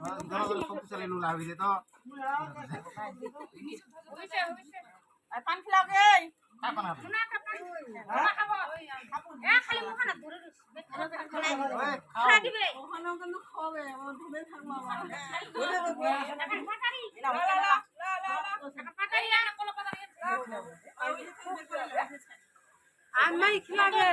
জনগণের শক্তিশালী নুলা হইছে তো পান খিলাওগে কাপন আপনি খালি মুখানা ধরে দিবে ওখানে কিন্তু খাবে আমার ধরে থাকবো আমার ধরে দেবো পাটারি পাটারি না কোন পাটারি আমি খিলাবে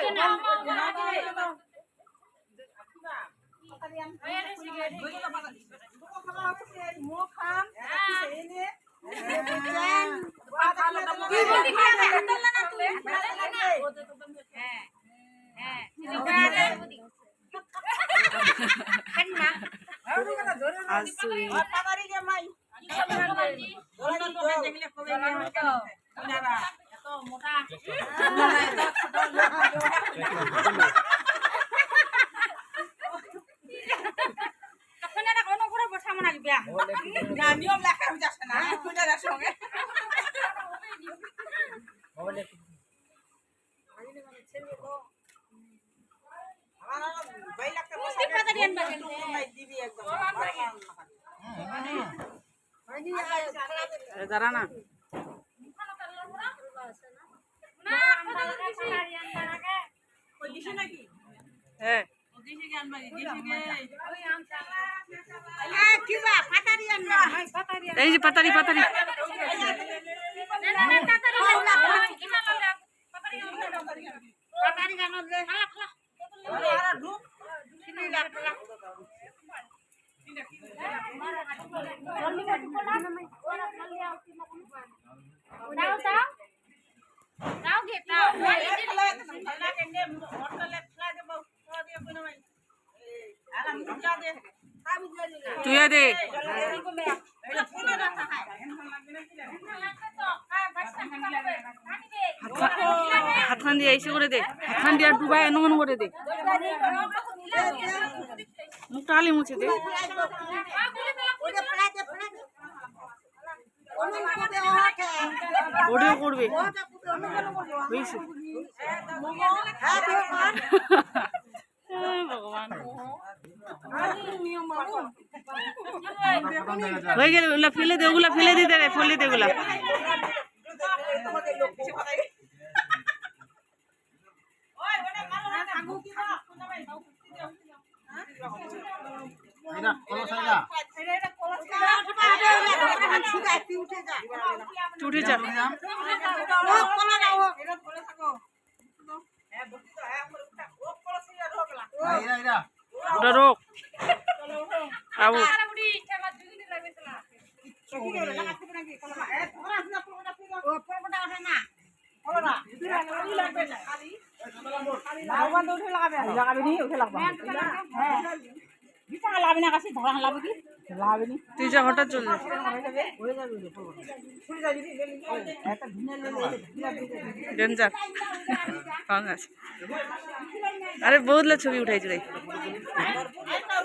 নিয়ম লেখা যাচ্ছে না কুইনারের সঙ্গে দাঁড়া না হ্যাঁ এই যে পাতারি পাতারি তুই দে হাতখান দিয়ে এসে করে দে হাতখান দিয়ে আর ডুবাই এমন করে দে মুখটা হালি মুছে দে ওটাও করবে ভগবান হয়ে গেল ওগুলা ফেলে দে ওগুলা ফেলে দিতে রে ফেলে দে ওগুলা উঠে যা ওটা রোক আবু তুই যা হঠাৎ চলে ডেঞ্জার আরে বহুত ছবি উঠাইছি রে